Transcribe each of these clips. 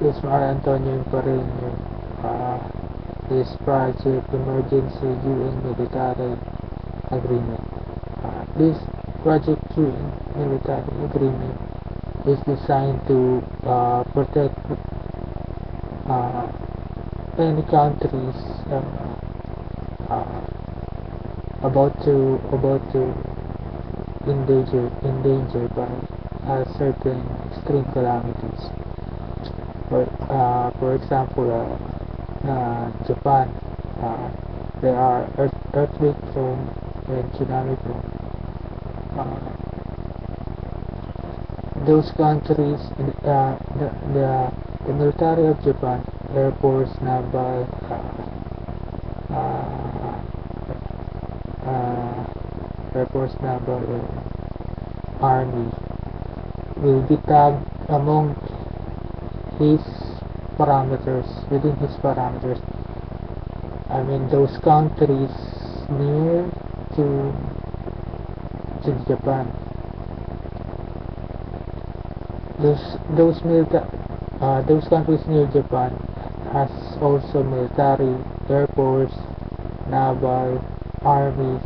is Antonio Pareño. This project emergency UN military agreement. This project UN military agreement is designed to protect any countries uh, about to endangered by certain extreme calamities. For example, Japan, there are earthquake prone and tsunami prone. Those countries, the military of Japan, Air Force, Naval, Air Force, Naval, and Army will be tagged among his parameters, within his parameters. I mean, those countries near to Japan. Those countries near Japan has also military, Air Force, Naval, Army.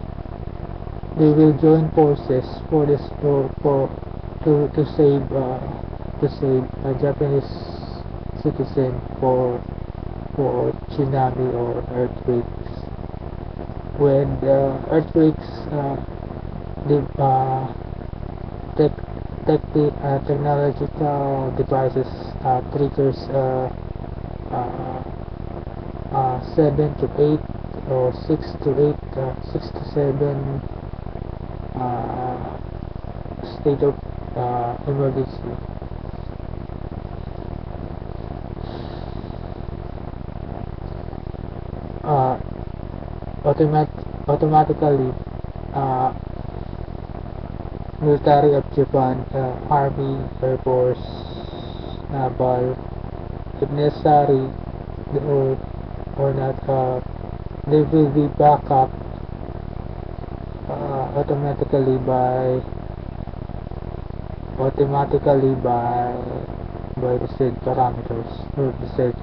They will join forces for this to save a Japanese citizen for tsunami or earthquakes. When the earthquakes technological devices triggers 7 to 8 or 6 to 7 state of emergency. Automatically, military of Japan, Army, Air Force, Naval, if necessary or not, they will be backed up automatically by the said parameters or the said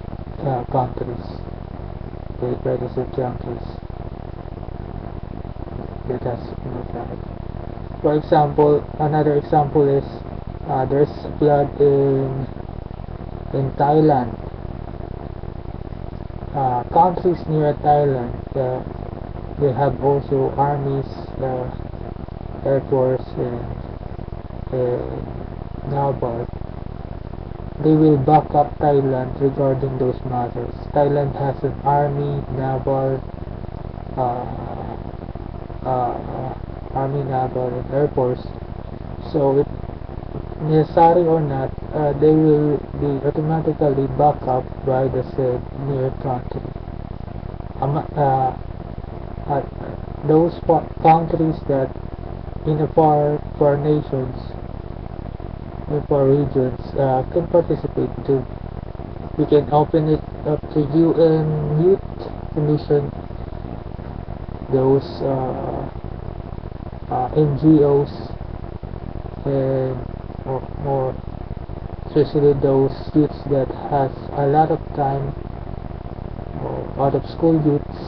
countries, by the said countries that has military. For example, another example is there's flood in Thailand. Countries near Thailand, they have also armies, Air Force, and Naval. They will back up Thailand regarding those matters. Thailand has an army, naval, and Air Force. So, if necessary or not, they will be automatically backed up by the said near country. Those countries that in the far nations, in far regions, can participate too. We can open it up to UN Youth Commission, those NGOs, and more especially those youths that has a lot of time, or out of school youths,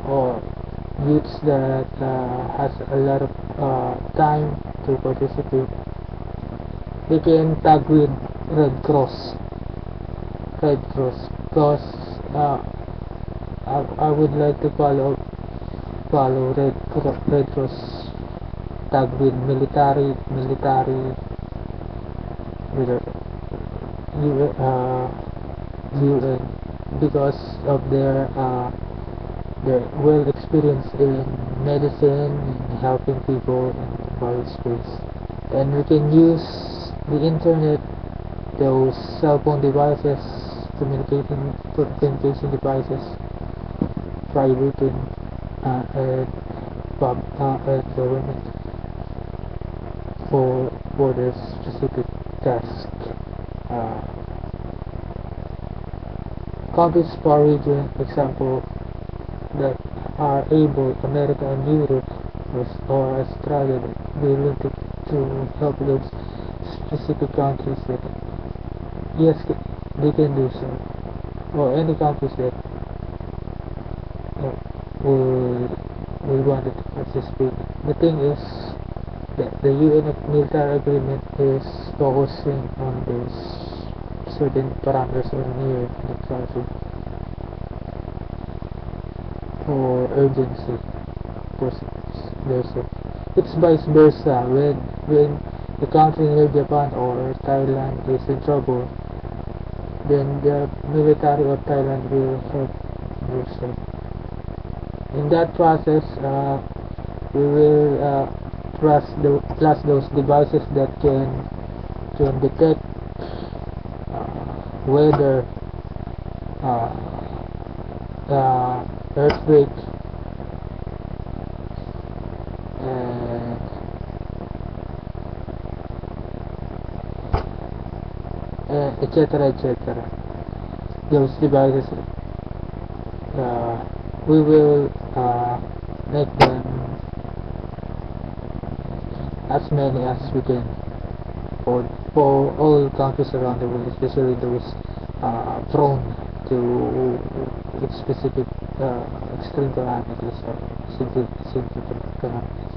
or youths that has a lot of time to participate. They can tag with Red Cross, because I would like to follow Red Cross tag with military with UN, because of their well experience in medicine and helping people in various ways. And we can use the internet, those cell phone devices, communication devices, private and government for this specific task. Countries per region, example, that are able, America and Europe or Australia, willing to help those specific countries that yes, they can do so, or any countries that uh, will want to participate. The thing is that the UN military agreement is focusing on those certain parameters or near neutrality or urgency. Of course, it's vice versa. When the country near Japan or Thailand is in trouble, then the military of Thailand will help also. In that process, we will plus those devices that can detect weather, uh, earthquake, and etc. Those devices, we will make them as many as we can for all countries around the world, especially those prone to specific extreme calamities or significant calamities.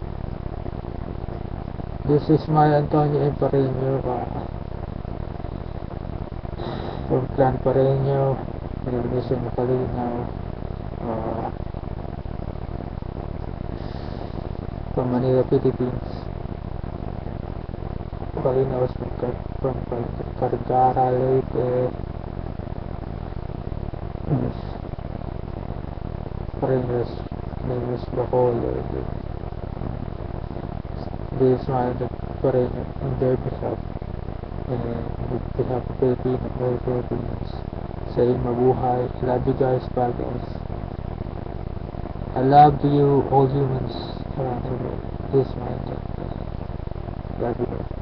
This is my Antonio Empareño from Clan Pareño, Indonesia Makalinaw, from Manila, Philippines. Pareño was from Cargara, Leyte. Pareño's name is Bacolod. This is my Pareño in their behalf. And behalf of Filipino, all Filipinos. Saying mabuhay. Love you guys, bye guys. I love you, all humans around the world. This is my Love you.